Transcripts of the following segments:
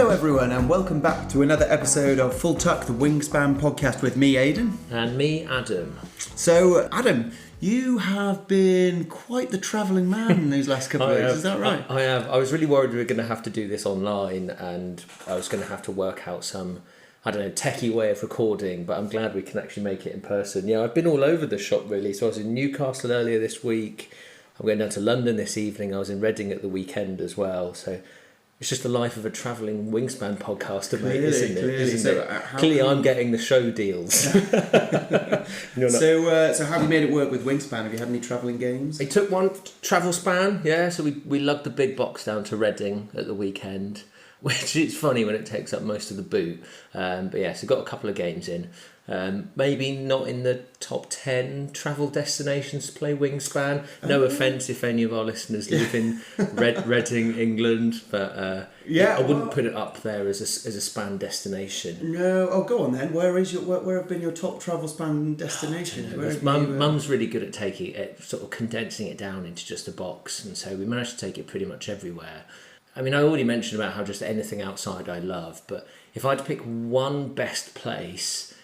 Hello everyone and welcome back to another episode of Full Tuck, the Wingspan podcast with me, Aidan. And me, Adam. So, Adam, you have been quite the travelling man in these last couple of weeks, is that right? I have. I was really worried we were going to have to do this online and I was going to have to work out some, techie way of recording, but I'm glad we can actually make it in person. Yeah, I've been all over the shop really. So I was in Newcastle earlier this week. I'm going down to London this evening. I was in Reading at the weekend as well. So it's just the life of a travelling Wingspan podcaster, mate, isn't it? Clearly, I'm getting the show deals. So how have you made it work with Wingspan? Have you had any travelling games? I took one travel span, yeah. So we lugged the big box down to Reading at the weekend, which is funny when it takes up most of the boot. But yeah, so got a couple of games in. Maybe not in the top 10 travel destinations to play Wingspan. No offence if any of our listeners live in Reading, England, but I wouldn't put it up there as a span destination. No, go on then. Where have been your top travel span destinations? Mum's really good at taking it, sort of condensing it down into just a box, and so we managed to take it pretty much everywhere. I mean, I already mentioned about how just anything outside I love, but if I'd pick one best place,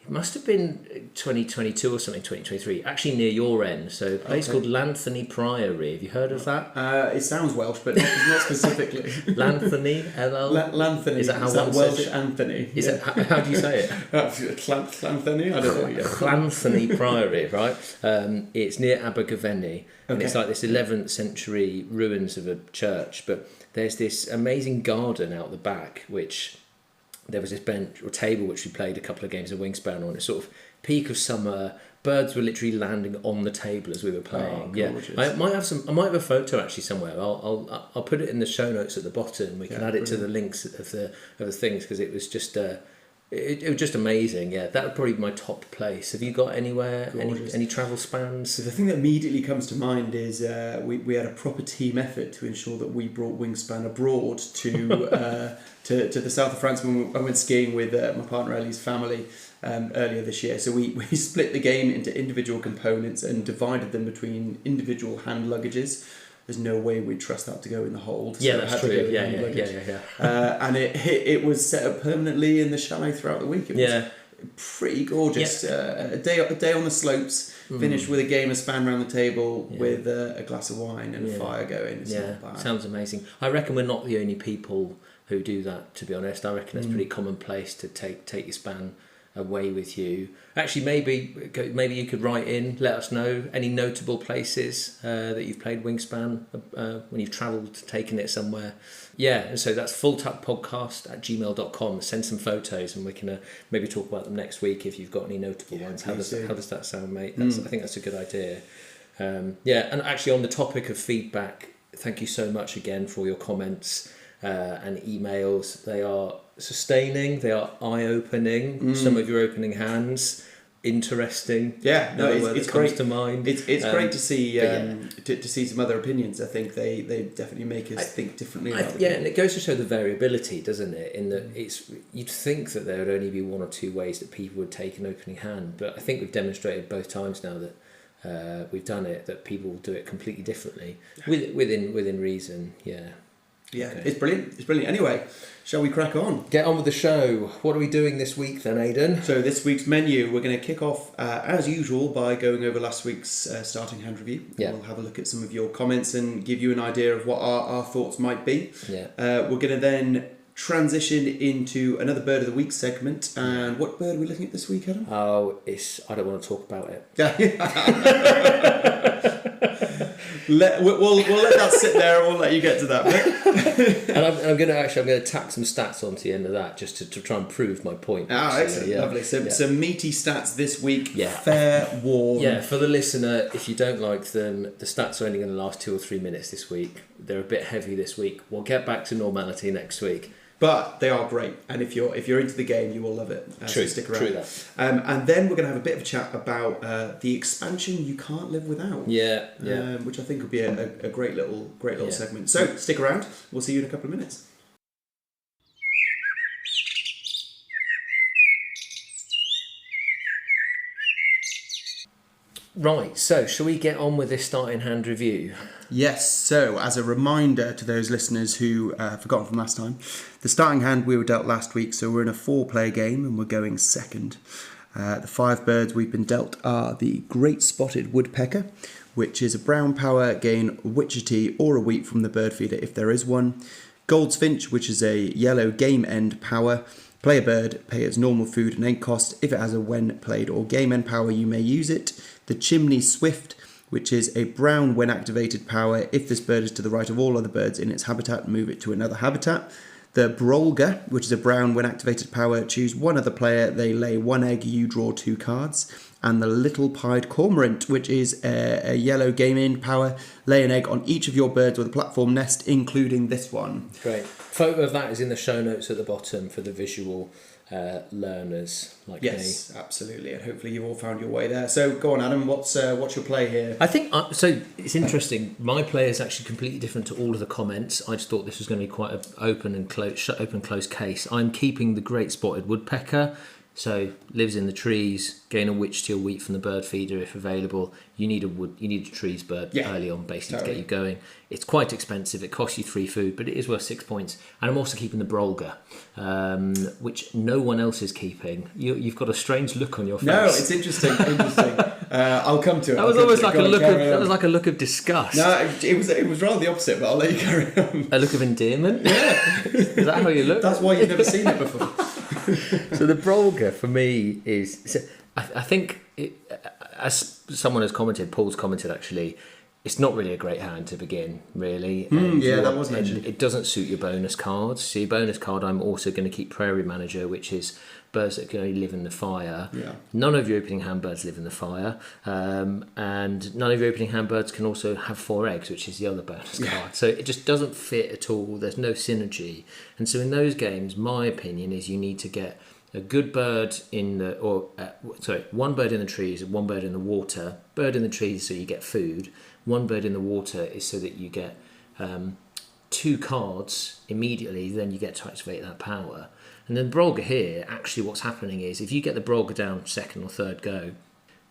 it must have been 2022 or something, 2023, actually near your end. So a place called Lanthony Priory. Have you heard of that? It sounds Welsh, but not specifically. Lanthony, LL? Lanthony. Is that how one Welsh says it? Anthony. Is it, how do you say it? Lanthony? I don't know. Yeah. Lanthony Priory, right? It's near Abergavenny. And it's like this 11th century ruins of a church. But there's this amazing garden out the back, which there was this bench or table which we played a couple of games of Wingspan on. It's sort of peak of summer. Birds were literally landing on the table as we were playing. Oh, yeah, I might have a photo actually somewhere. I'll put it in the show notes at the bottom. We can add it to the links of the things because it was just it was just amazing. Yeah, that would probably be my top place. Have you got anywhere any travel spans? So the thing that immediately comes to mind is we had a proper team effort to ensure that we brought Wingspan abroad to the south of France when I went skiing with my partner Ellie's family earlier this year. So we split the game into individual components and divided them between individual hand luggages. There's no way we'd trust that to go in the hold. Yeah, that's true. Yeah. And it was set up permanently in the chalet throughout the week. It was pretty gorgeous. Yeah. A day on the slopes, finished with a game of span around the table with a glass of wine and a fire going. It's not bad. Sounds amazing. I reckon we're not the only people who do that, to be honest. I reckon it's pretty commonplace to take your span away with you. Actually, maybe you could write in, let us know any notable places that you've played Wingspan when you've travelled, taken it somewhere. Yeah, and so that's fulltuckpodcast@gmail.com. Send some photos and we can maybe talk about them next week if you've got any notable ones. How does that sound, mate? I think that's a good idea. And actually on the topic of feedback, thank you so much again for all your comments and emails. They are sustaining, they are eye-opening. Some of your opening hands, interesting. Yeah, no, it's comes great to mind. It's great to see to see some other opinions. I think they definitely make us think differently. And it goes to show the variability, doesn't it? In that you'd think that there would only be one or two ways that people would take an opening hand, but I think we've demonstrated both times now that we've done it, that people will do it completely differently within reason. Yeah, okay. It's brilliant. Anyway, shall we crack on? Get on with the show. What are we doing this week then, Aidan? So this week's menu, we're going to kick off, as usual, by going over last week's starting hand review. Yeah. We'll have a look at some of your comments and give you an idea of what our thoughts might be. Yeah. We're going to then transition into another Bird of the Week segment. And what bird are we looking at this week, Adam? Oh, I don't want to talk about it. We'll let that sit there and we'll let you get to that bit. And I'm going to tack some stats onto the end of that just to try and prove my point. Excellent. Yeah. Lovely. So some meaty stats this week. Yeah. Fair warn. Yeah, for the listener, if you don't like them, the stats are only going to last 2 or 3 minutes this week. They're a bit heavy this week. We'll get back to normality next week. But they are great, and if you're into the game, you will love it. True, so stick around. True that. And then we're going to have a bit of a chat about the expansion you can't live without. Yeah. Which I think would be a great little segment. So stick around. We'll see you in a couple of minutes. Right, so shall we get on with this starting hand review? Yes, so as a reminder to those listeners who have forgotten from last time, the starting hand we were dealt last week, so we're in a 4-player game and we're going second. The 5 birds we've been dealt are the Great Spotted Woodpecker, which is a brown power, gain a witchetty or a wheat from the bird feeder if there is one. Gould's Finch, which is a yellow game end power. Play a bird, pay its normal food and egg cost. If it has a when played or game end power, you may use it. The Chimney Swift, which is a brown when activated power. If this bird is to the right of all other birds in its habitat, move it to another habitat. The Brolga, which is a brown when activated power. Choose one other player, they lay 1 egg, you draw 2 cards. And the little Pied Cormorant, which is a yellow game end power. Lay an egg on each of your birds with a platform nest, including this one. Great. Photo of that is in the show notes at the bottom for the visual learners like me. Yes, absolutely, and hopefully you've all found your way there. So go on, Adam. What's your play here? I think so. It's interesting. My play is actually completely different to all of the comments. I just thought this was going to be quite an open close case. I'm keeping the Great Spotted Woodpecker. So lives in the trees, gain a witch to wheat from the bird feeder if available. You need a trees bird early on basically to get you going. It's quite expensive. It costs you 3 food, but it is worth 6 points. And I'm also keeping the Brolga, which no one else is keeping. You've got a strange look on your face. No, it's interesting. I'll come to it. That was almost like a look of disgust. No, it was rather the opposite, but I'll let you carry on. A look of endearment. Yeah, is that how you look? That's why you've never seen it before. So the Brolga for me is, I think, as someone has commented, Paul's commented actually, it's not really a great hand to begin, really. That was mentioned. It doesn't suit your bonus cards. So your bonus card, I'm also going to keep Prairie Manager, which is birds that can only live in the fire. Yeah. None of your opening hand birds live in the fire. And none of your opening hand birds can also have 4 eggs, which is the other bonus card. So it just doesn't fit at all. There's no synergy. And so in those games, my opinion is you need to get a good bird in the, one bird in the trees and 1 bird in the water. Bird in the trees so you get food. 1 bird in the water is so that you get 2 cards immediately, then you get to activate that power. And then Brolga here, actually what's happening is if you get the Brolga down second or third go,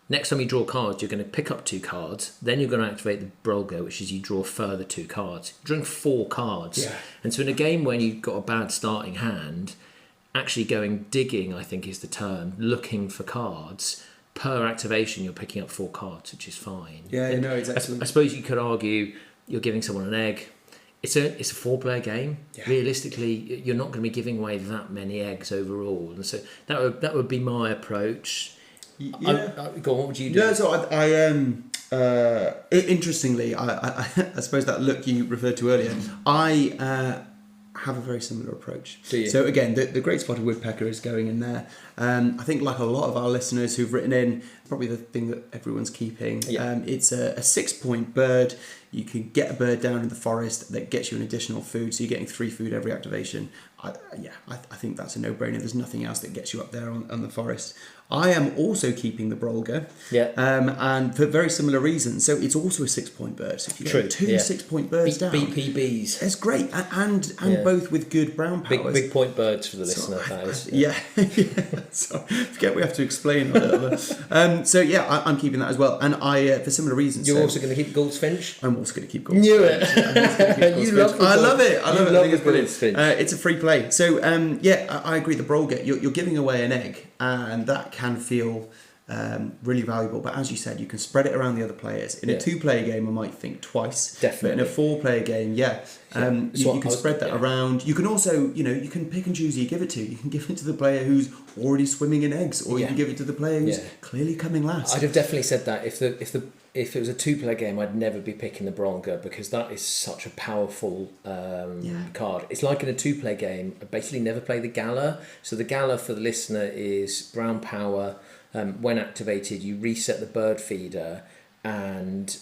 next time you draw cards, you're going to pick up 2 cards, then you're going to activate the Brolga, which is you draw further 2 cards. You're drawing 4 cards. Yeah. And so in a game when you've got a bad starting hand, actually going digging, I think is the term, looking for cards. Per activation, you're picking up 4 cards, which is fine. Yeah, it's excellent. I suppose you could argue you're giving someone an egg. It's a 4-player game. Yeah. Realistically, you're not going to be giving away that many eggs overall, and so that would be my approach. Yeah. Go on, what would you do? Yeah, so interestingly, I suppose that look you referred to earlier, I have a very similar approach. Do you? So again, the Great Spotted Woodpecker is going in there. I think like a lot of our listeners who've written in, probably the thing that everyone's keeping. Yeah. It's a 6-point bird. You can get a bird down in the forest that gets you an additional food, so you're getting 3 food every activation. I think that's a no-brainer. There's nothing else that gets you up there on the forest. I am also keeping the Brolga, and for very similar reasons. So it's also a 6-point bird. So if you get 2 6-point birds down, BPBs, it's great, and both with good brown powers. Big point birds for the listener. That is. Yeah. So forget we have to explain all that. I'm keeping that as well, and I for similar reasons. You're also going to keep Gould's Finch. I'm also going to keep Gould's Knew Finch. it. I love it. I think it's brilliant. Finch. It's a free play. So I agree. The Brolga, you're giving away an egg, and that can feel really valuable. But as you said, you can spread it around the other players. In a 2-player game, I might think twice. Definitely. But in a 4-player game, you can spread that around. You can also, you can pick and choose who you give it to. You can give it to the player who's already swimming in eggs, or you can give it to the player who's clearly coming last. I'd have definitely said that if it was a 2-player game, I'd never be picking the Brolga because that is such a powerful card. It's like in a 2-player game, I basically never play the Gala. So the Gala for the listener is brown power. When activated, you reset the bird feeder, and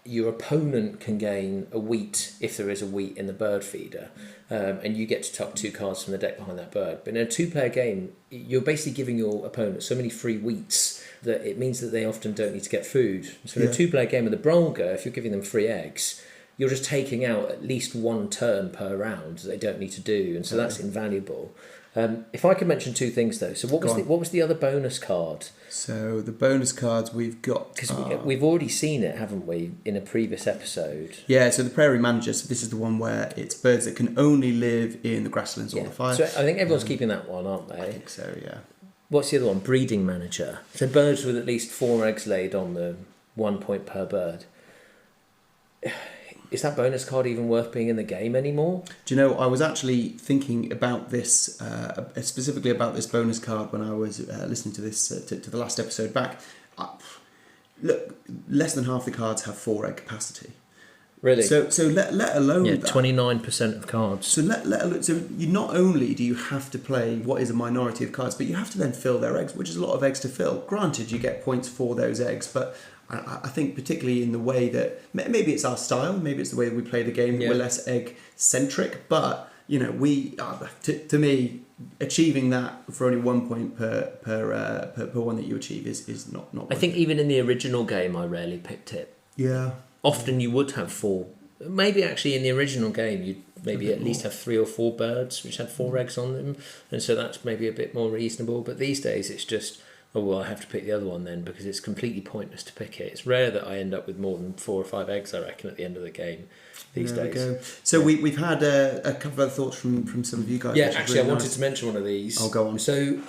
your opponent can gain a wheat if there is a wheat in the bird feeder, and you get to tuck 2 cards from the deck behind that bird. But in a 2-player game, you're basically giving your opponent so many free wheats that it means that they often don't need to get food. So in a 2-player game with the Brolga, if you're giving them free eggs, you're just taking out at least 1 turn per round that they don't need to do, and so that's invaluable. If I could mention two things though, so what was the other bonus card? So the bonus cards we've got, because we've already seen it, haven't we, in a previous episode? Yeah, so the Prairie Manager. So this is the one where it's birds that can only live in the grasslands or the fire. So I think everyone's keeping that one, aren't they? I think so. Yeah. What's the other one? Breeding Manager. So birds with at least 4 eggs laid on them, 1 point per bird. Is that bonus card even worth being in the game anymore? Do you know, I was actually thinking about this, specifically about this bonus card when I was listening to this, to the last episode back. Look, less than half the cards have 4 egg capacity. Really? So let alone that. 29% of cards. So let alone, so you not only do you have to play what is a minority of cards, but you have to then fill their eggs, which is a lot of eggs to fill. Granted, you get points for those eggs, but I think particularly in the way that maybe it's our style, maybe it's the way that we play the game. We're less egg centric, but you know, we to me achieving that for only 1 point per one that you achieve is not. I think even in the original game, I rarely picked it. Yeah. Often you would have 4. Maybe actually in the original game you'd maybe at least have 3 or 4 birds which had 4 eggs on them, and so that's maybe a bit more reasonable. But these days it's just, oh well, I have to pick the other one then, because it's completely pointless to pick it. It's rare that I end up with more than 4 or 5 eggs, I reckon, at the end of the game these days. We go. So we've had a couple of other thoughts from some of you guys. Yeah, actually, really I wanted to mention one of these. I'll go on. So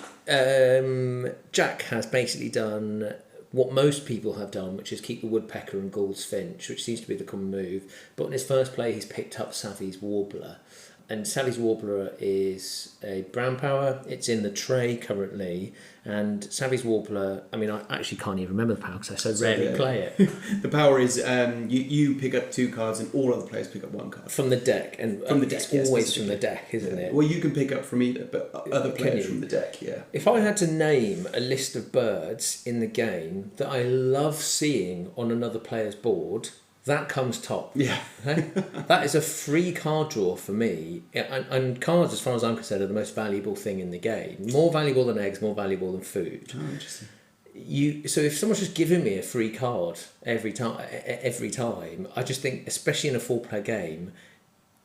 Jack has basically done what most people have done, which is keep the woodpecker and Gould's finch, which seems to be the common move. But in his first play, he's picked up Savy's warbler. And Sally's warbler is a brown power. It's in the tray currently. And Savy's warbler, I mean, I actually can't even remember the power because I so rarely play it. The power is you pick up 2 cards and all other players pick up 1 card. From the deck. And from the deck, it's always from the deck, isn't it? Well, you can pick up from either, but other players from the deck, yeah. If I had to name a list of birds in the game that I love seeing on another player's board, that comes top. Yeah. Okay? That is a free card draw for me. And cards, as far as I'm concerned, are the most valuable thing in the game. More valuable than eggs, more valuable than food. Oh, interesting. So if someone's just giving me a free card every time, I just think, especially in a 4-player game,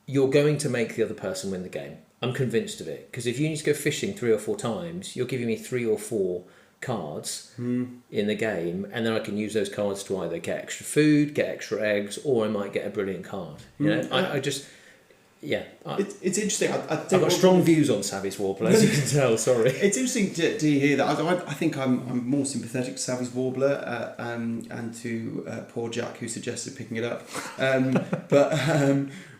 you're going to make the other person win the game. I'm convinced of it. Because if you need to go fishing 3 or 4 times, you're giving me 3 or 4 cards in the game, and then I can use those cards to either get extra food, get extra eggs, or I might get a brilliant card. You know, I just, yeah. It's interesting. I've got strong views on Savy's warbler, as you can tell. Sorry. It's interesting to hear that. I think I'm more sympathetic to Savy's warbler and to poor Jack, who suggested picking it up.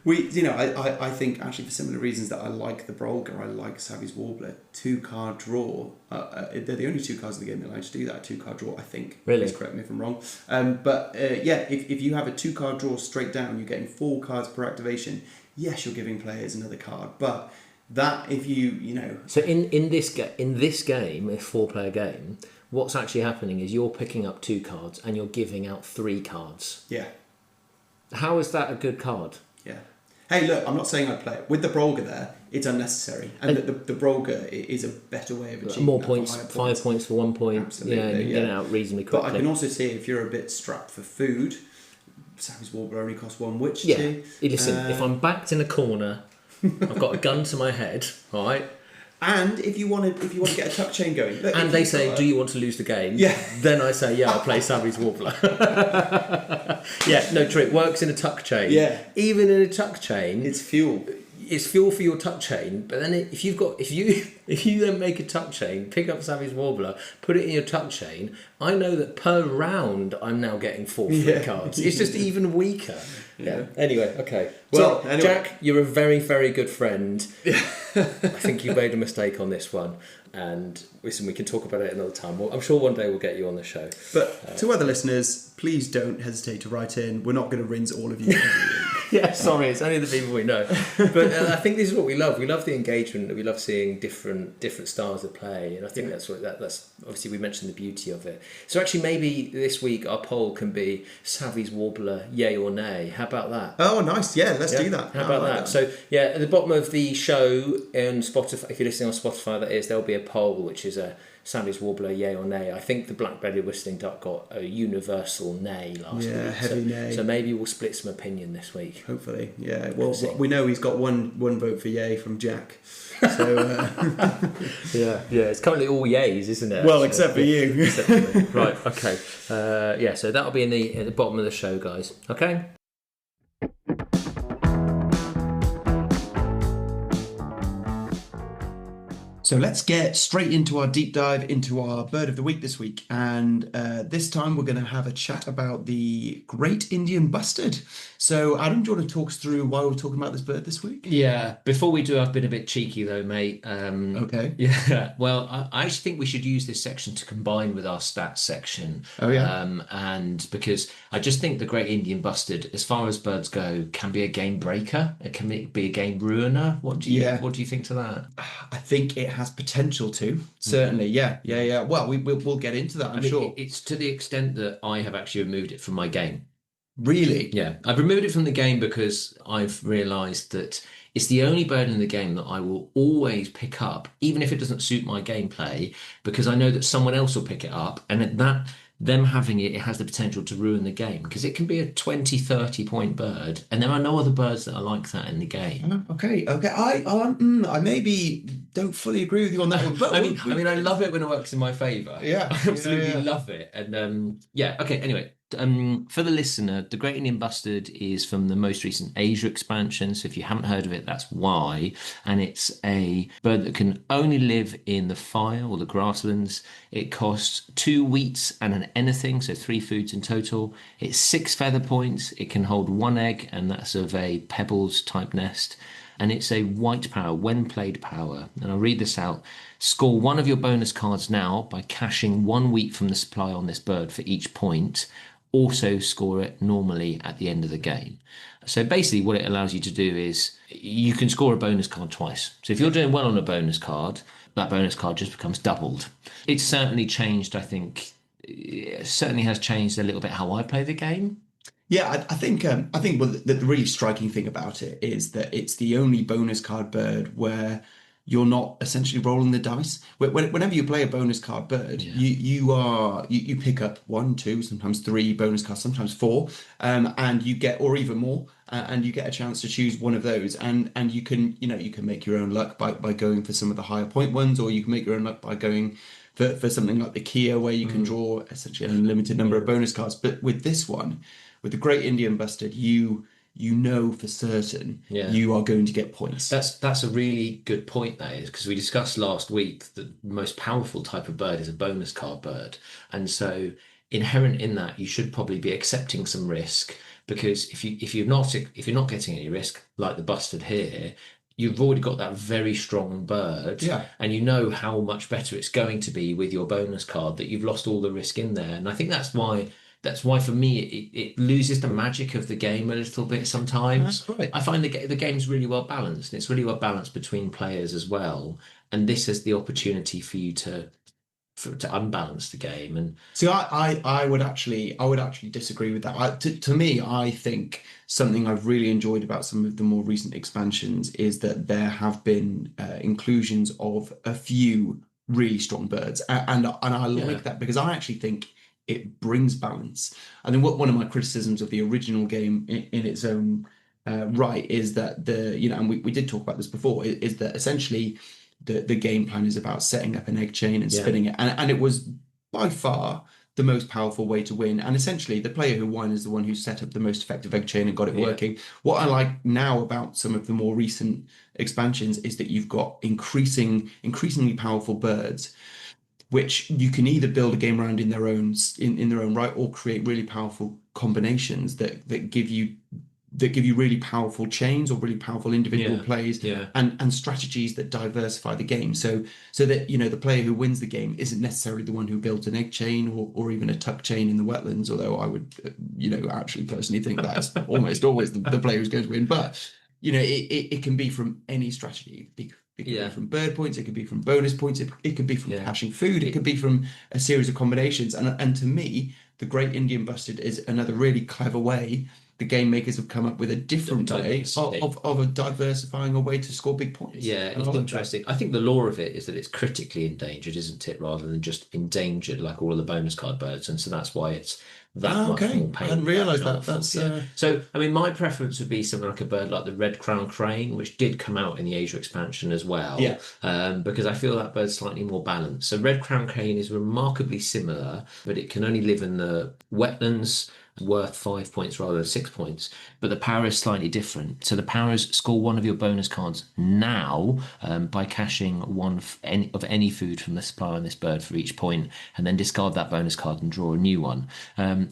I think actually for similar reasons that I like the Brolga, I like Savy's warbler. 2-card draw. They're the only 2 cards in the game that allow you to do that. 2-card draw, I think. Really? Please correct me if I'm wrong. If you have a 2-card draw straight down, you're getting 4 cards per activation. Yes, you're giving players another card, but that if you know. So in this game, a 4-player game, what's actually happening is you're picking up 2 cards and you're giving out 3 cards. Yeah. How is that a good card? Yeah. Hey, look, I'm not saying I'd play it. With the Brolga there, it's unnecessary. And the Brolga is a better way of achieving more points, 5 points for 1 point. Absolutely, yeah, and you get it out reasonably quickly. But I can also see if you're a bit strapped for food, Savy's warbler only costs 1 witch. Yeah. Listen, if I'm backed in a corner, I've got a gun to my head, all right? And if you want to get a tuck chain going, look, and they say, "Do you want to lose the game?" Yeah. Then I say, "Yeah, I'll play Savy's warbler." Yeah, no trick. Works in a tuck chain. Yeah. Even in a tuck chain, it's fuel. It's fuel for your tuck chain. But then if you then make a tuck chain, pick up Savy's warbler, put it in your tuck chain, I know that per round I'm now getting 4 free cards. It's just even weaker. Yeah. Anyway, okay. Well, so, Jack, you're a very, very good friend. I think you made a mistake on this one. And listen, we can talk about it another time. Well, I'm sure one day we'll get you on the show. But to other listeners, please don't hesitate to write in. We're not going to rinse all of you every week. Yeah, sorry, it's only the people we know. But I think this is what we love. We love the engagement. We love seeing different styles of play, and I think that's obviously we mentioned the beauty of it. So actually, maybe this week our poll can be Savy's warbler, yay or nay. How about that? Oh, nice. Yeah, let's do that. How about that? So yeah, at the bottom of the show on Spotify, if you're listening on Spotify, that is, there'll be a poll which is a Sally's warbler, yay or nay. I think the black-bellied whistling duck got a universal nay last week. Yeah, heavy nay. So maybe we'll split some opinion this week. Hopefully, yeah. Well, we know he's got one vote for yay from Jack. So yeah, it's currently all yays, isn't it? Well, except for you. Except for me. Right, okay. So that'll be at the bottom of the show, guys. Okay. So let's get straight into our deep dive into our bird of the week this week. And this time we're going to have a chat about the Great Indian Bustard. So Adam, do you want to talk us through why we're talking about this bird this week? Yeah, before we do, I've been a bit cheeky though, mate. Okay. Yeah, well, I actually think we should use this section to combine with our stats section. Oh, yeah. And because I just think the Great Indian Bustard, as far as birds go, can be a game breaker. It can be a game ruiner. What do you think to that? I think it has potential to, certainly. Yeah. Well, we'll get into that, I'm sure. It's to the extent that I have actually removed it from my game. Really? Yeah, I've removed it from the game because I've realised that it's the only bird in the game that I will always pick up, even if it doesn't suit my gameplay, because I know that someone else will pick it up, and them having it has the potential to ruin the game, because it can be a 20, 30 point bird, and there are no other birds that are like that in the game. Okay. I maybe don't fully agree with you on that one. But I mean, I love it when it works in my favour. Yeah, I absolutely love it. And okay. Anyway, for the listener, the Great Indian Bustard is from the most recent Asia expansion. So if you haven't heard of it, that's why. And it's a bird that can only live in the fire or the grasslands. It costs 2 wheats and an anything, so 3 foods in total. It's 6 feather points. It can hold 1 egg, and that's of a pebbles type nest. And it's a white power, when played power. And I'll read this out. Score 1 of your bonus cards now by cashing 1 wheat from the supply on this bird for each point. Also score it normally at the end of the game. So basically what it allows you to do is you can score a bonus card twice. So if you're doing well on a bonus card, that bonus card just becomes doubled. It's certainly changed, I think. It certainly has changed a little bit how I play the game. Yeah, I think the really striking thing about it is that it's the only bonus card bird where you're not essentially rolling the dice. Whenever you play a bonus card bird, you pick up 1, 2, sometimes 3 bonus cards, sometimes 4, and you get, or even more, and you get a chance to choose one of those, and you can make your own luck by going for some of the higher point ones, or you can make your own luck by going for something like the Kia, where you can draw essentially an unlimited number of bonus cards. But with this one, with the Great Indian Bustard, you know for certain you are going to get points. That's a really good point, that is, because we discussed last week that the most powerful type of bird is a bonus card bird. And so inherent in that, you should probably be accepting some risk, because if you're not getting any risk, like the Bustard here, you've already got that very strong bird, and you know how much better it's going to be with your bonus card, that you've lost all the risk in there. And I think that's why for me it loses the magic of the game a little bit sometimes. That's right. I find the game's really well balanced, and it's really well balanced between players as well. And this is the opportunity for you to unbalance the game. And see, I would actually disagree with that. To me, I think something I've really enjoyed about some of the more recent expansions is that there have been inclusions of a few really strong birds, and I like that, because I actually think it brings balance. I think one of my criticisms of the original game in its own right is that and we did talk about this before, is that essentially the game plan is about setting up an egg chain and spinning it, and it was by far the most powerful way to win. And essentially the player who won is the one who set up the most effective egg chain and got it working. What I like now about some of the more recent expansions is that you've got increasingly powerful birds, which you can either build a game around in their own right, or create really powerful combinations that give you really powerful chains or really powerful individual plays, and strategies that diversify the game, so that the player who wins the game isn't necessarily the one who built an egg chain or even a tuck chain in the wetlands, although I would actually personally think that's almost always the player who's going to win. But it can be from any strategy. It could be from bird points, it could be from bonus points, it could be from caching food, it could be from a series of combinations. And to me, the Great Indian Bustard is another really clever way the game makers have come up with a different way Diversity. of a diversifying a way to score big points. Yeah, And I it's like that. interesting. I think the lore of it is that it's critically endangered, isn't it, rather than just endangered like all of the bonus card birds, and so that's why it's that much Okay. more I hadn't pain. realised that. That's So, I mean, my preference would be something like a bird like the red crown crane, which did come out in the Asia expansion as well. Yeah. Because I feel that bird's slightly more balanced. So, red crown crane is remarkably similar, but it can only live in the wetlands, worth 5 points rather than 6 points. But the power is slightly different. So the power is score one of your bonus cards now by cashing one of any food from the supplier on this bird for each point, and then discard that bonus card and draw a new one.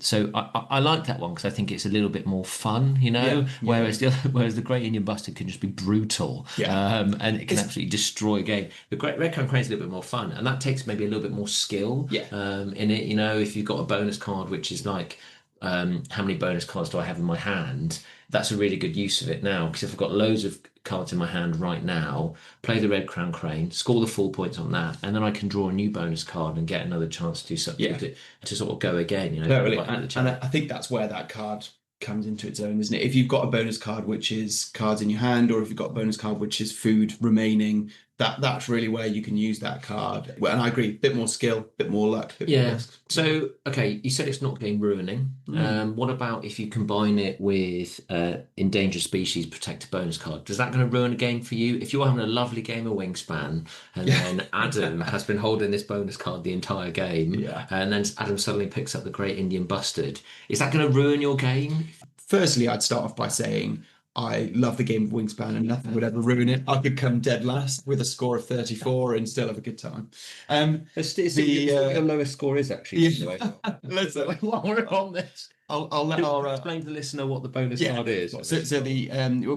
So I like that one because I think it's a little bit more fun, you know. Yeah. Whereas the Great Indian Bustard can just be brutal, and it can absolutely destroy a game. The Great Red Crown Crane is a little bit more fun, and that takes maybe a little bit more skill. In it, you know, if you've got a bonus card which is like, how many bonus cards do I have in my hand? That's a really good use of it now, because if I've got loads of cards in my hand right now, play the Red Crown Crane, score the full points on that, and then I can draw a new bonus card and get another chance to do something to sort of go again. You know, totally. And I think that's where that card comes into its own, isn't it? If you've got a bonus card which is cards in your hand, or if you've got a bonus card which is food remaining, that's really where you can use that card. Well, and I agree, bit more skill, bit more luck, bit more risk. So, okay, you said it's not game ruining. What about if you combine it with endangered species protector bonus card? Does that going to ruin a game for you? If you're having a lovely game of Wingspan, and then Adam has been holding this bonus card the entire game, and then Adam suddenly picks up the Great Indian Bustard, is that going to ruin your game? Firstly, I'd start off by saying I love the game of Wingspan and nothing would ever ruin it. I could come dead last with a score of 34 and still have a good time. The lowest score is actually. Let's while we're on this, I'll let our explain to the listener what the bonus card is. So the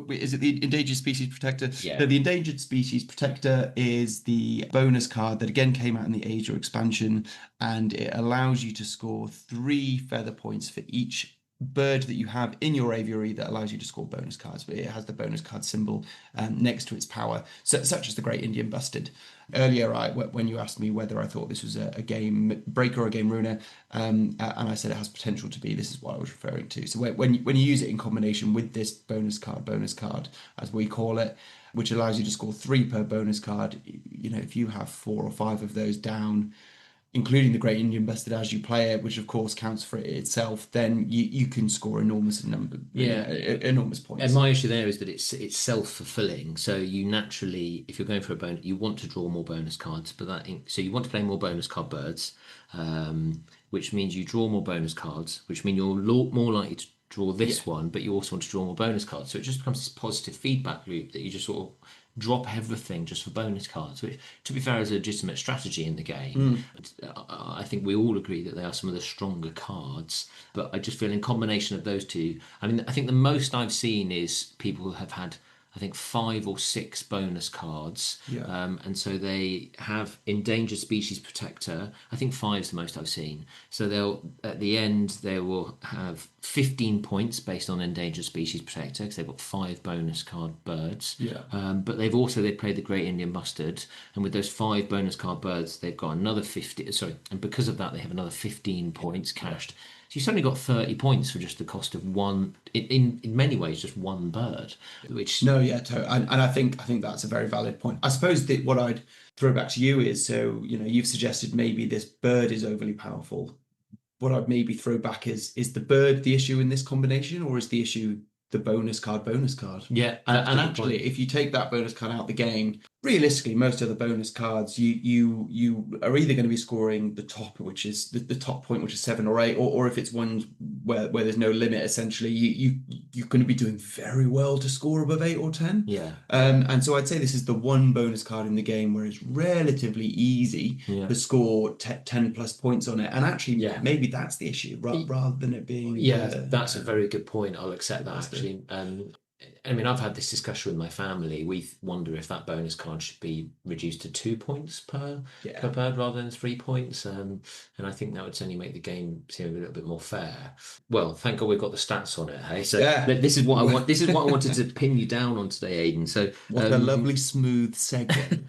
is it the Endangered Species Protector? Yeah. So the Endangered Species Protector is the bonus card that again came out in the Asia expansion, and it allows you to score 3 feather points for each bird that you have in your aviary that allows you to score bonus cards, but it has the bonus card symbol next to its power, such as the Great Indian Bustard. Earlier, when you asked me whether I thought this was a game breaker or a game ruiner, and I said it has potential to be, this is what I was referring to. So when you use it in combination with this bonus card, as we call it, which allows you to score 3 per bonus card, you know, if you have 4 or 5 of those down, including the Great Indian Bustard as you play it, which of course counts for it itself, then you can score enormous enormous points. And my issue there is that it's self-fulfilling. So you naturally, if you're going for a bonus, you want to draw more bonus cards, but so you want to play more bonus card birds, which means you draw more bonus cards, which means you're more likely to draw this one, but you also want to draw more bonus cards. So it just becomes this positive feedback loop that you just sort of drop everything just for bonus cards, which, to be fair, is a legitimate strategy in the game. I think we all agree that they are some of the stronger cards, but I just feel in combination of those two, I mean, I think the most I've seen is people who have had, I think, 5 or 6 bonus cards, and so they have Endangered Species Protector. I think 5 is the most I've seen. So they'll, at the end, they will have 15 points based on Endangered Species Protector because they've got 5 bonus card birds. But they played the Great Indian Bustard, and with those 5 bonus card birds, they've got another 50. Sorry, and because of that, they have another 15 points cashed. So you suddenly got 30 points for just the cost of one, in many ways, just one bird. Which totally. And I think that's a very valid point. I suppose that what I'd throw back to you is, so, you know, you've suggested maybe this bird is overly powerful. What I'd maybe throw back is the bird the issue in this combination, or is the issue the bonus card? Yeah. And actually, if you take that bonus card out of the game, realistically, most of the bonus cards, you are either going to be scoring the top, which is the top point, which is 7 or 8, or if it's ones where there's no limit, essentially, you're going to be doing very well to score above 8 or 10. And so I'd say this is the one bonus card in the game where it's relatively easy to score 10 plus points on it. And actually, maybe that's the issue, rather than it being... that's a very good point. I'll accept that, actually. I mean, I've had this discussion with my family. We wonder if that bonus card should be reduced to 2 points per bird rather than 3 points. And I think that would certainly make the game seem a little bit more fair. Well, thank God we've got the stats on it. Hey, so this is what I want. This is what I wanted to pin you down on today, Aidan. So what a lovely smooth segue.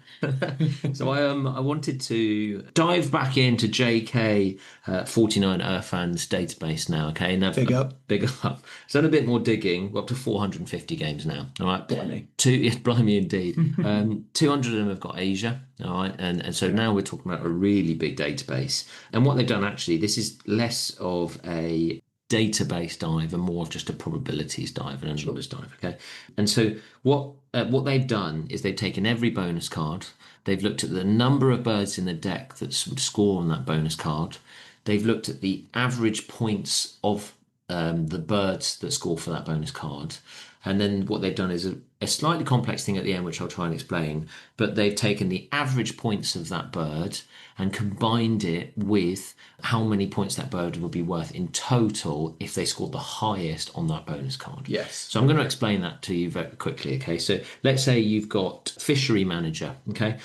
So I wanted to dive back into JK 49 Earthfans database now. Okay, now Big up. So done a bit more digging. We're up to 450 games now. All right, Blimey. Blimey indeed. 200 of them have got Asia. All right, and so now we're talking about a really big database. And what they've done actually, this is less of a database dive and more of just a probabilities dive and a numbers dive. Okay, and so what they've done is they've taken every bonus card. They've looked at the number of birds in the deck that would score on that bonus card. They've looked at the average points of the birds that score for that bonus card. And then what they've done is a slightly complex thing at the end, which I'll try and explain. But they've taken the average points of that bird and combined it with how many points that bird would be worth in total if they scored the highest on that bonus card. Yes. So I'm going to explain that to you very quickly. Okay. So let's say you've got Fishery Manager. Okay.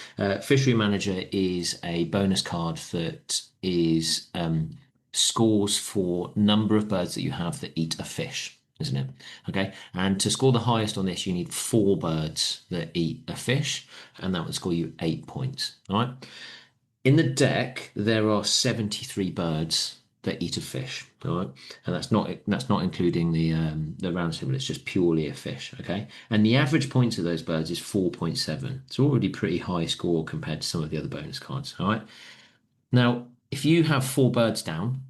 Fishery Manager is a bonus card that is scores for number of birds that you have that eat a fish, isn't it? Okay. And to score the highest on this, you need 4 birds that eat a fish, and that would score you 8 points. All right. In the deck, there are 73 birds that eat a fish. All right. And that's not including the round symbol. It's just purely a fish. Okay. And the average points of those birds is 4.7. It's already pretty high score compared to some of the other bonus cards. All right. Now, if you have 4 birds down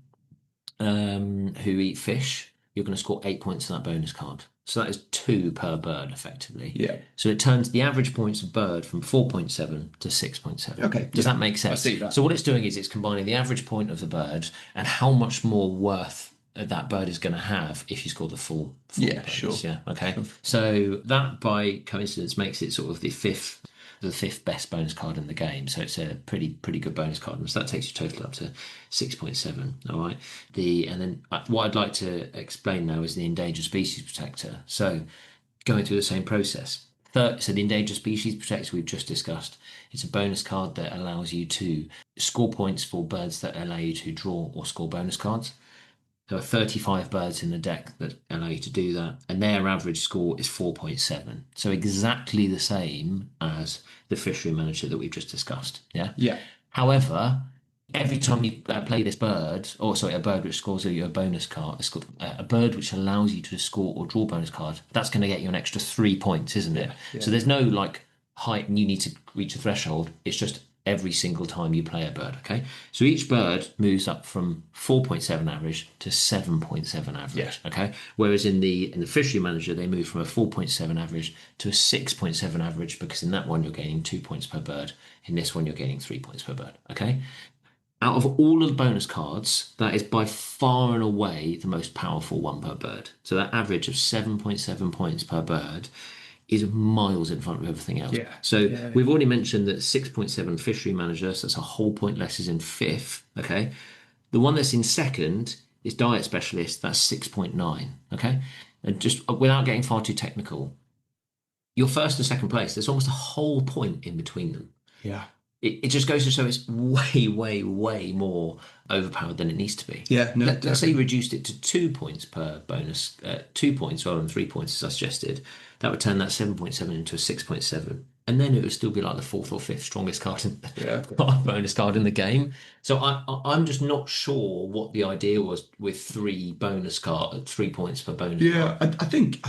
who eat fish, you're going to score 8 points on that bonus card. So that is 2 per bird, effectively. Yeah. So it turns the average points of bird from 4.7 to 6.7. Okay. Does that make sense? I see that. So what it's doing is it's combining the average point of the bird and how much more worth that bird is going to have if you score the full yeah, bonus. sure. Yeah. Okay. Sure. So that, by coincidence, makes it sort of the fifth best bonus card in the game. So it's a pretty good bonus card. And so that takes your total up to 6.7. All right. And then what I'd like to explain now is the Endangered Species Protector. So going through the same process. So the Endangered Species Protector we've just discussed. It's a bonus card that allows you to score points for birds that allow you to draw or score bonus cards. There are 35 birds in the deck that allow you to do that, and their average score is 4.7. So exactly the same as the Fishery Manager that we've just discussed. Yeah. Yeah. However, every time you play this bird, a bird which scores you a bonus card, a bird which allows you to score or draw bonus card, that's going to get you an extra 3 points, isn't it? Yeah. So there's no like height and you need to reach a threshold. It's just every single time you play a bird. Okay, so each bird moves up from 4.7 average to 7.7 average. Yeah. Okay, whereas in the Fishery Manager they move from a 4.7 average to a 6.7 average, because in that one you're gaining 2 points per bird. In this one you're gaining 3 points per bird. Okay, out of all of the bonus cards, that is by far and away the most powerful one per bird. So that average of 7.7 points per bird is miles in front of everything else. Yeah. So we've already mentioned that 6.7 Fishery Manager, so that's a whole point less, is in 5th. Okay. The one that's in 2nd is Diet Specialist, that's 6.9. Okay. And just without getting far too technical, your 1st and 2nd place, there's almost a whole point in between them. Yeah. It just goes to show it's way, way, way more overpowered than it needs to be. Yeah, no. Let's say you reduced it to 2 points per bonus, 2 points rather than 3 points, as I suggested. That would turn that 7.7 into a 6.7, and then it would still be like the 4th or 5th strongest card bonus card in the game. So I'm just not sure what the idea was with 3 points per bonus. Yeah, I think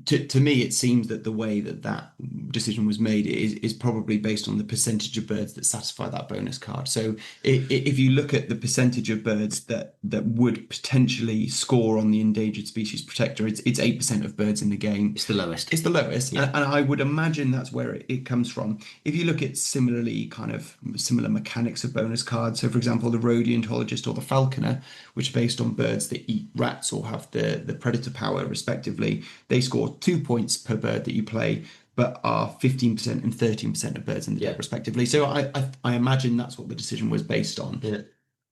to me, it seems that the way that decision was made is probably based on the percentage of birds that satisfy that bonus card. So if you look at the percentage of birds that would potentially score on the Endangered Species Protector, it's 8% of birds in the game. It's the lowest. It's the lowest. Yeah. And I would imagine that's where it comes from. If you look at similar mechanics of bonus cards, so for example, the Rhodiontologist or the Falconer, which are based on birds that eat rats or have the predator power respectively, they score 2 points per bird that you play, but are 15% and 13% of birds in the deck respectively. So I imagine that's what the decision was based on. Yeah.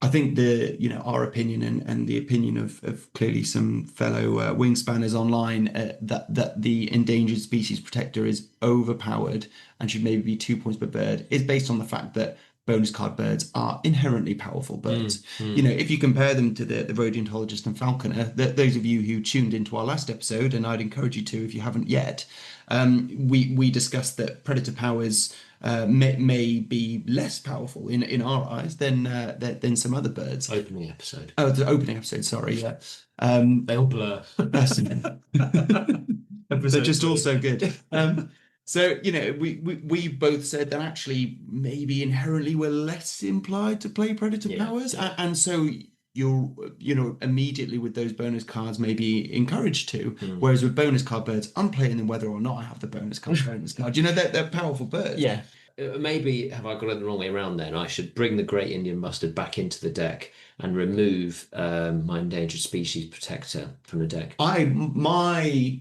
I think our opinion and the opinion of clearly some fellow wingspanners online that the endangered species protector is overpowered and should maybe be 2 points per bird is based on the fact that bonus card birds are inherently powerful birds. If you compare them to the rodentologist and falconer, those of you who tuned into our last episode, and I'd encourage you to if you haven't yet, we discussed that predator powers may be less powerful in our eyes than some other birds. Opening episode. Oh, the opening episode. Sorry, yeah. They all blur. They're just all so good. So we both said that actually maybe inherently we're less implied to play predator powers, and so you're immediately with those bonus cards may be encouraged to. Whereas with bonus card birds, I'm playing them whether or not I have the bonus card. They're powerful birds. Yeah. Maybe have I got it the wrong way around then? I should bring the Great Indian Bustard back into the deck and remove my endangered species protector from the deck. My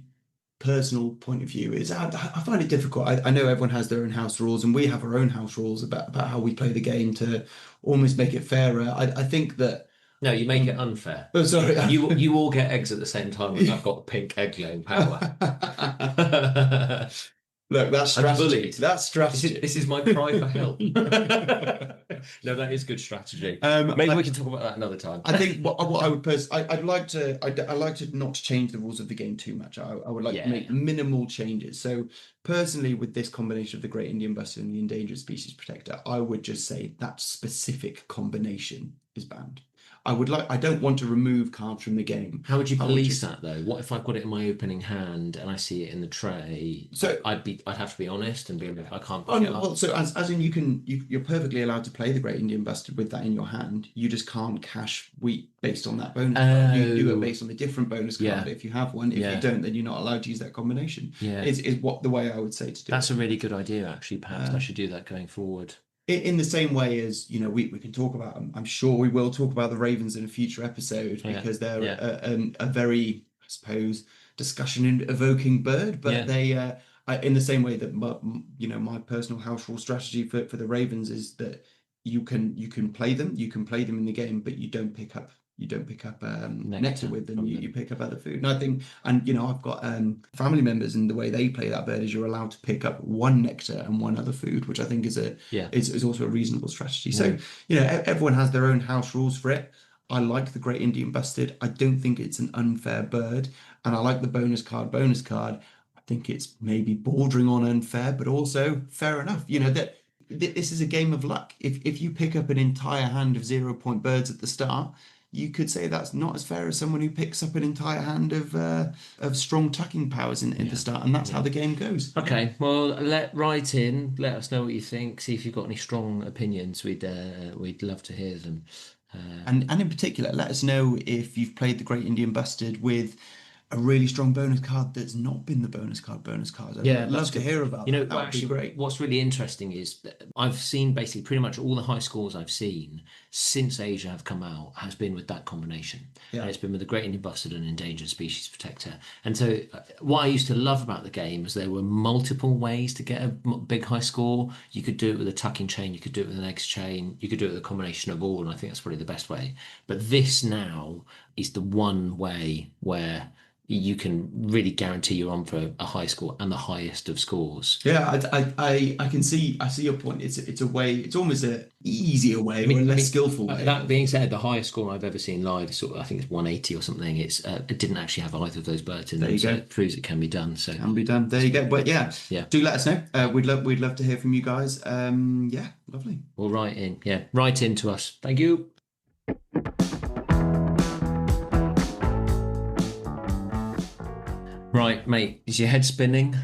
personal point of view is I find it difficult. I know everyone has their own house rules, and we have our own house rules about how we play the game to almost make it fairer. I think that. No, you make it unfair. Oh, sorry. You all get eggs at the same time, and I've got pink egg laying power. Look, that's strategy. That's strategy. This is my cry for help. No, that is good strategy. Maybe we can talk about that another time. I think what I would I'd like to not change the rules of the game too much. I would like to make minimal changes. So personally, with this combination of the Great Indian Bustard and the Endangered Species Protector, I would just say that specific combination is banned. I don't want to remove cards from the game. How would you police that though? What if I've got it in my opening hand and I see it in the tray? So I'd have to be honest and be like, I can't pick it up. Well, so as in you're perfectly allowed to play the Great Indian Bustard with that in your hand. You just can't cash wheat based on that bonus card. You do it based on a different bonus card if you have one. If you don't, then you're not allowed to use that combination. Is what the way I would say to do. That's a really good idea actually. Perhaps I should do that going forward. In the same way as we can talk about, I'm sure we will talk about the Ravens in a future episode because they're a very, I suppose, discussion evoking bird, but they in the same way that my personal house rule strategy for the Ravens is that you can play them in the game, but you don't pick up nectar with them. You pick up other food, and I think, I've got family members, and the way they play that bird is you're allowed to pick up one nectar and one other food, which I think is also a reasonable strategy. So everyone has their own house rules for it. I like the Great Indian Bustard. I don't think it's an unfair bird, and I like the bonus card. I think it's maybe bordering on unfair, but also fair enough. That this is a game of luck. If you pick up an entire hand of 0-point birds at the start, you could say that's not as fair as someone who picks up an entire hand of strong tucking powers in the start, and that's how the game goes. Okay, well, write in, let us know what you think. See if you've got any strong opinions. We'd love to hear them. And in particular, let us know if you've played the Great Indian Bustard with a really strong bonus card that's not been the bonus card. I'd love to hear about that. That would be great. What's really interesting is that I've seen basically pretty much all the high scores I've seen since Asia have come out has been with that combination. And it's been with the Great Indian Bustard and Endangered Species Protector. And so what I used to love about the game is there were multiple ways to get a big high score. You could do it with a tucking chain, you could do it with an eggs chain, you could do it with a combination of all, and I think that's probably the best way. But this now is the one way where you can really guarantee you're on for a high score and the highest of scores. Yeah, I see your point. It's a way. It's almost an easier way, or a less skillful way. That being said, the highest score I've ever seen live is I think it's 180 or something. It didn't actually have either of those birds in there, so it proves it can be done. So can be done. There you go. But do let us know. We'd love to hear from you guys. Lovely. Well, write in. Yeah, write in to us. Thank you. Right, mate, is your head spinning?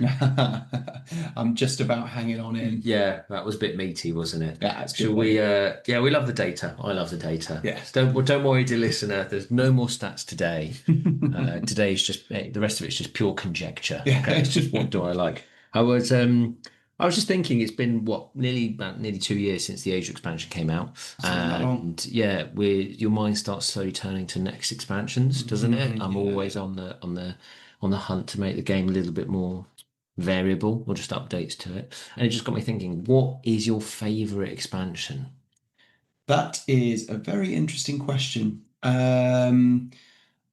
I'm just about hanging on in. Yeah, that was a bit meaty, wasn't it? Yeah, it's good. We love the data. I love the data. Yes. Don't worry, dear listener. There's no more stats today. Today is just the rest of it's just pure conjecture. Yeah. Okay, it's just what do I like. I was just thinking it's been nearly 2 years since the Asia expansion came out, and your mind starts slowly turning to next expansions, doesn't it? I'm always on the hunt to make the game a little bit more variable or just updates to it. And it just got me thinking, what is your favourite expansion? That is a very interesting question. And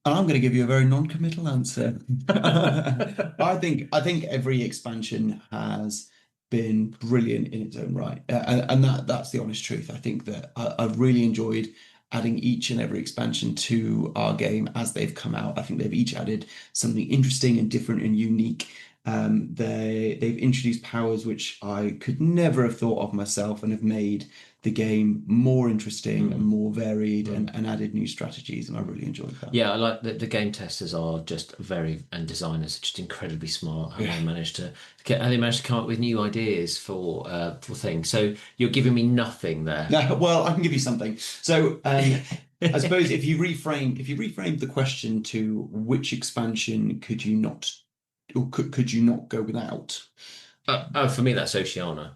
I'm going to give you a very non-committal answer. I think every expansion has been brilliant in its own right, and that's the honest truth. I think that I've really enjoyed adding each and every expansion to our game as they've come out. I think they've each added something interesting and different and unique. They've introduced powers which I could never have thought of myself, and have made the game more interesting and more varied, and added new strategies, and I really enjoyed that. Yeah, I like the game testers are just and designers are just incredibly smart, and they managed to come up with new ideas for things. So you're giving me nothing there. Yeah, well, I can give you something. So I suppose if you reframe the question to which expansion could you not, or could you not go without? For me, that's Oceania.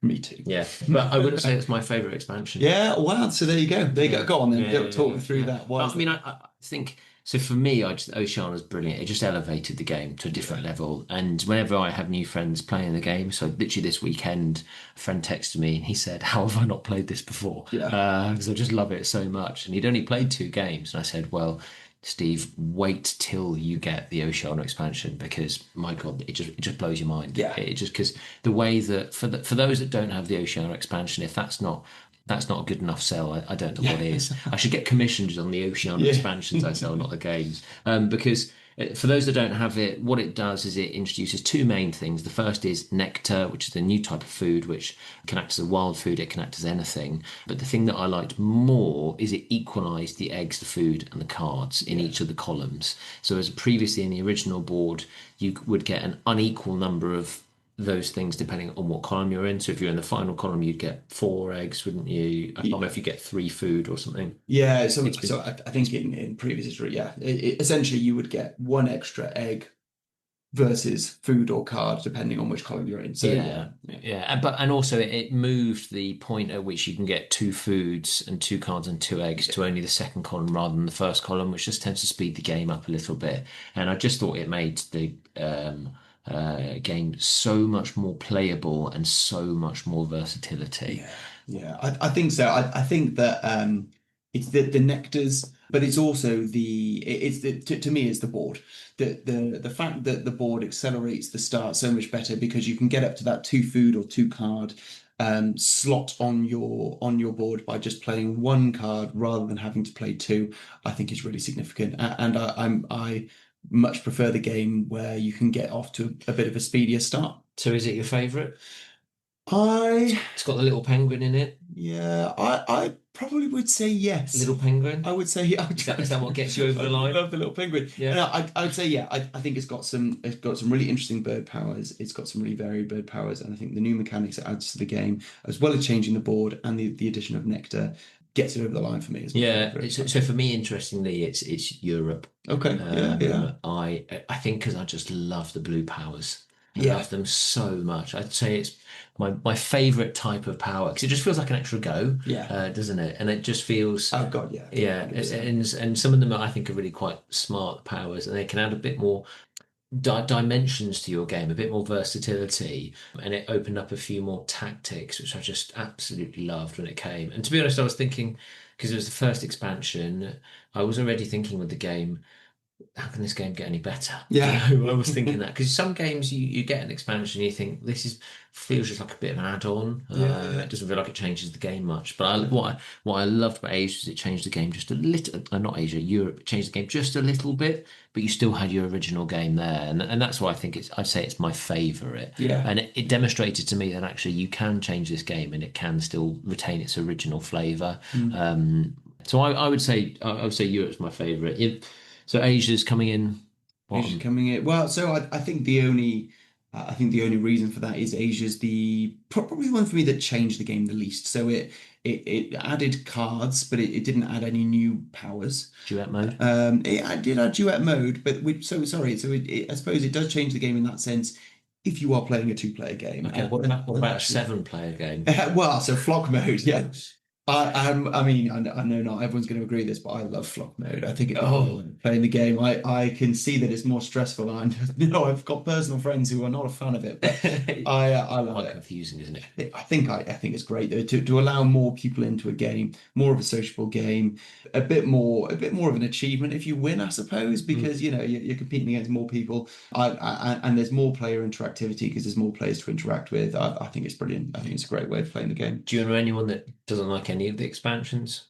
Me too. Yeah, but I wouldn't say it's my favourite expansion. Yeah, wow. So there you go. There you go. Go on then. Talk me through that. I think so. For me, Oceania's brilliant. It just elevated the game to a different level. And whenever I have new friends playing the game, so literally this weekend, a friend texted me and he said, "How have I not played this before?" Because I just love it so much. And he'd only played 2 games, and I said, "Well, Steve, wait till you get the Oceania expansion, because my God, it just blows your mind." Yeah. It just, because the way that for those that don't have the Oceania expansion, if that's not a good enough sell, I don't know what is. I should get commissions on the Oceania expansions I sell, not the games, because for those that don't have it, what it does is it introduces 2 main things. The first is nectar, which is the new type of food, which can act as a wild food, it can act as anything. But the thing that I liked more is it equalised the eggs, the food, and the cards in each of the columns. So as previously in the original board, you would get an unequal number of those things depending on what column you're in. So if you're in the final column, you'd get 4 eggs, wouldn't you? I don't know if you get 3 food or something. Yeah, so I think in previous history, essentially you would get 1 extra egg versus food or card, depending on which column you're in. So and also it moved the point at which you can get 2 foods and 2 cards and 2 eggs to only the second column rather than the first column, which just tends to speed the game up a little bit. And I just thought it made the game so much more playable and so much more versatility. I think so. I think that it's the nectars, but it's also to me it's the board. The fact that the board accelerates the start so much better, because you can get up to that 2 food or 2 card slot on your board by just playing 1 card rather than having to play 2, I think is really significant. And I much prefer the game where you can get off to a bit of a speedier start. So is it your favourite? It's got the little penguin in it. Yeah, I probably would say yes. Little penguin? I would say yeah. Is that what gets you over the line? I love the little penguin. Yeah. No, I would say yeah. I think it's got some really interesting bird powers. It's got some really varied bird powers, and I think the new mechanics it adds to the game, as well as changing the board and the addition of nectar, gets it over the line for me as well. Yeah. So for me, interestingly, it's Europe. Okay. I think because I just love the blue powers. I love them so much. I'd say it's my favourite type of power, because it just feels like an extra go, doesn't it? And it just feels... Oh, God, yeah. And some of them, I think, are really quite smart powers, and they can add a bit more dimensions to your game, a bit more versatility, and it opened up a few more tactics, which I just absolutely loved when it came. And to be honest, I was thinking, because it was the first expansion, I was already thinking with the game, how can this game get any better? Yeah. I was thinking that, because some games you get an expansion and you think this feels just like a bit of an add-on. It doesn't feel like it changes the game much. But what I loved about Asia is it changed the game just a little. Not Asia, Europe. It changed the game just a little bit, but you still had your original game there, and that's why I think I'd say it's my favourite. Yeah. And it demonstrated to me that actually you can change this game and it can still retain its original flavour. So I would say Europe's my favourite. So Asia's coming in. Asia's coming in. Well, so I think the only reason for that is Asia's probably the one for me that changed the game the least. So it added cards, but it didn't add any new powers. Duet mode. It did add duet mode, but I suppose it does change the game in that sense, if you are playing a 2-player game. Okay. What about a 7-player game? Well, so flock mode, yeah. I mean, I know not everyone's going to agree with this, but I love flock mode. I think it's Oh, playing the game. I can see that it's more stressful, and I've got personal friends who are not a fan of it, but I love quite it. confusing, isn't it? I think it's great though to allow more people into a game, more of a sociable game, a bit more of an achievement if you win, I suppose, because Mm. you know you're competing against more people. And there's more player interactivity because there's more players to interact with. I think it's brilliant. I think it's a great way of playing the game. Do you know anyone that doesn't like any of the expansions?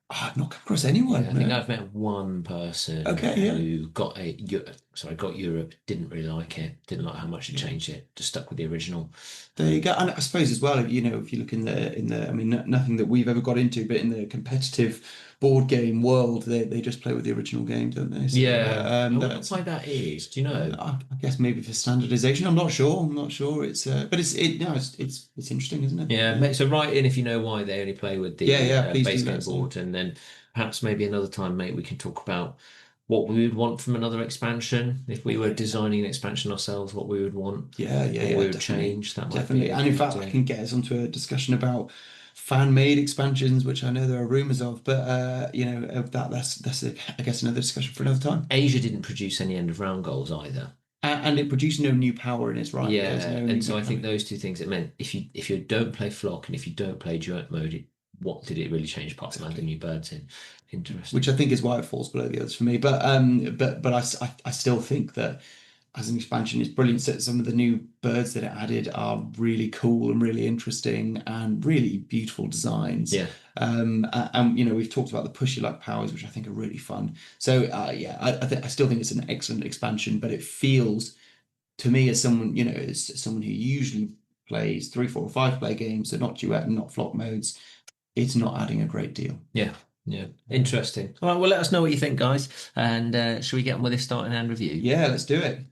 I've not come across Yeah, anyone. I think No. I've met one person Okay, yeah. who got Europe, didn't really like it, didn't like how much it Yeah. changed it, just stuck with the original. There you go. And I suppose as well, you know, if you look in the, I mean, nothing that we've ever got into, but in the competitive board game world, they just play with the original game, don't they? So Yeah, I wonder that's why that is. Do you know? I guess maybe for standardization. I'm not sure. I'm not sure. It's but no, it's interesting, isn't it? Yeah, so write in if you know why they only play with Yeah, the yeah. Please base do let game us know. board, and then perhaps maybe another time, mate, we can talk about what we would want from another expansion. If we were designing an expansion ourselves, what we would want, what Yeah, we would definitely, change. That might be definitely. a And in good fact, I idea. can get us onto a discussion about fan-made expansions, which I know there are rumors of, but you know, of that's I guess another discussion for another time. Asia didn't produce any end of round goals either. And it produced no new power in its right. There's Yeah, no and new so I think mechanic. those two things it meant if you don't play flock and if you don't play duet mode, what did it really change apart from adding Exactly. new birds in? Which Interesting. I think is why it falls below the others for me. But I still think that as an expansion, it's brilliant. So some of the new birds that it added are really cool and really interesting and really beautiful designs. Yeah, And you know we've talked about the pushy luck powers, which I think are really fun. So yeah, I still think it's an excellent expansion, but it feels to me as someone you know as someone who usually plays three, four, or five player games, so not duet and not flock modes, it's not adding a great deal. yeah, yeah. Interesting. All right, well, let us know what you think, guys. And shall we get on with this starting hand review? Yeah, let's do it.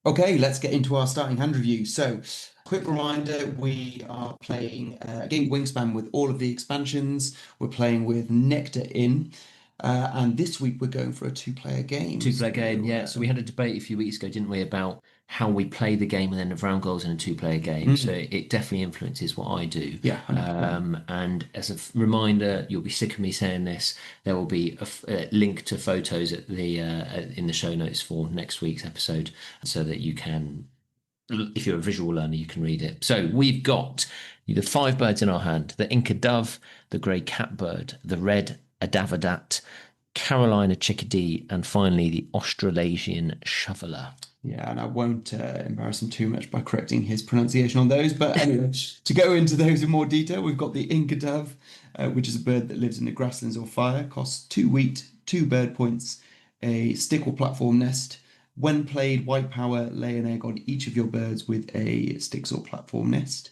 Okay, let's get into our starting hand review. So, quick reminder, we are playing a game Wingspan with all of the expansions. We're playing with Nectar in, and this week we're going for a two-player game. Two-player So, game, yeah. So we had a debate a few weeks ago, didn't we, about how we play the game and then the round goals in a two-player game. So it definitely influences what I do. yeah, 100%. And as a reminder, you'll be sick of me saying this. There will be a link to photos at the in the show notes for next week's episode, so that you can, if you're a visual learner, you can read it. So we've got the five birds in our hand: the Inca dove, the grey catbird, the red Adavadat, Carolina chickadee, and finally the Australasian shoveler. Yeah, and I won't embarrass him too much by correcting his pronunciation on those. But anyway, to go into those in more detail, we've got the Inca dove, which is a bird that lives in the grasslands or fire, costs two wheat, two bird points, a stick or platform nest. When played, white power, lay an egg on each of your birds with a sticks or platform nest.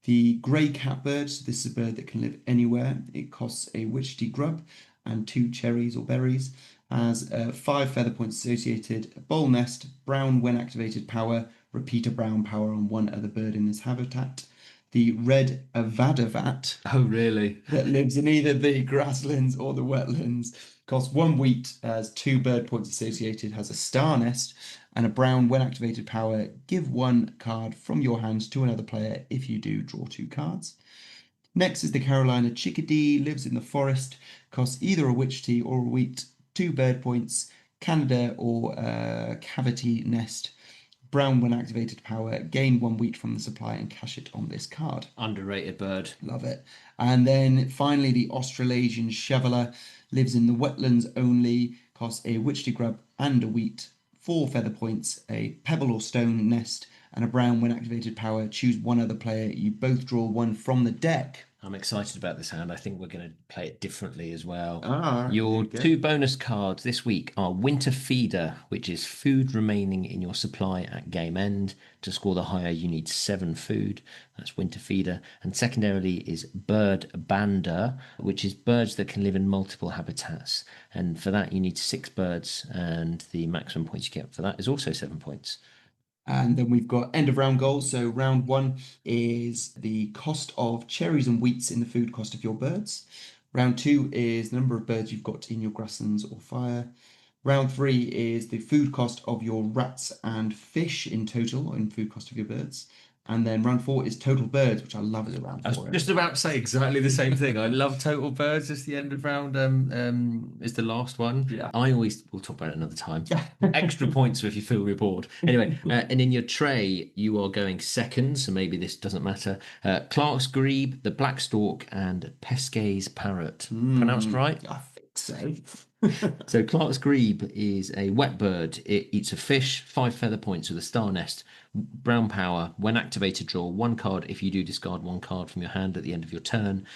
The grey catbird, so this is a bird that can live anywhere. It costs a witchetty grub and two cherries or berries. Has five feather points associated, a bowl nest, brown when activated power, repeat a brown power on one other bird in this habitat. The red Avadavat Oh, really? that lives in either the grasslands or the wetlands. Costs one wheat, has two bird points associated, has a star nest, and a brown when activated power. Give one card from your hands to another player. If you do, draw two cards. Next is the Carolina chickadee, lives in the forest, costs either a witch tea or a wheat, two bird points, Canada or cavity nest. Brown when activated power, gain one wheat from the supply and cash it on this card. Underrated bird. Love it. And then finally, the Australasian shoveler lives in the wetlands only, costs a witchetty grub and a wheat, four feather points, a pebble or stone nest, and a brown when activated power. Choose one other player. You both draw one from the deck. I'm excited about this hand. I think we're going to play it differently as well. There Your you go. two bonus cards this week are Winter Feeder, which is food remaining in your supply at game end. To score the higher, you need 7 food. That's Winter Feeder. And secondarily is Bird Bander, which is birds that can live in multiple habitats. And for that, you need 6 birds, and the maximum points you get for that is also 7 points. And then we've got end of round goals. So round one is the cost of cherries and wheats in the food cost of your birds. Round two is the number of birds you've got in your grasslands or fire. Round 3 is the food cost of your rats and fish in total, and food cost of your birds. And then round 4 is total birds, which I love as a round 4. I was just about to say exactly the same thing. I love total birds. It's the end of round. Is the last one. Yeah. We'll talk about it another time. Extra points if you feel we're bored. Anyway, and in your tray you are going second, so maybe this doesn't matter. Clark's grebe, the black stork, and Pesquet's parrot. Pronounced right? I think so. So Clark's grebe is a wet bird. It eats a fish, 5 feather points with a star nest, brown power. When activated, draw 1 card. If you do, discard 1 card from your hand at the end of your turn.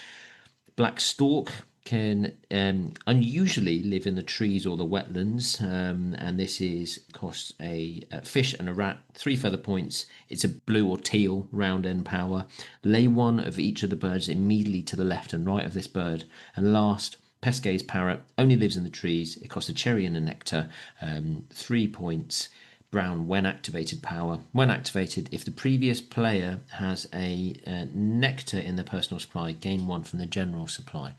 Black stork can unusually live in the trees or the wetlands, and this costs a fish and a rat, 3 feather points. It's a blue or teal round end power. Lay 1 of each of the birds immediately to the left and right of this bird. And last, Pesquet's parrot only lives in the trees. It costs a cherry and a nectar, 3 points. Brown when activated power. When activated, if the previous player has a nectar in their personal supply, gain 1 from the general supply.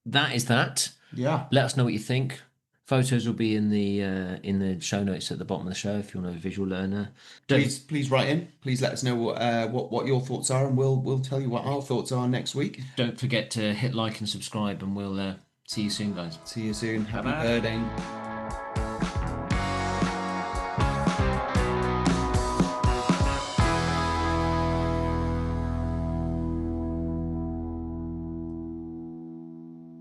That is that. Yeah. Let us know what you think. Photos will be in the show notes at the bottom of the show if you want a visual learner. Please write in. Please let us know what your thoughts are, and we'll tell you what our thoughts are next week. Don't forget to hit like and subscribe, and we'll see you soon, guys. See you soon. Happy Bye-bye. birding.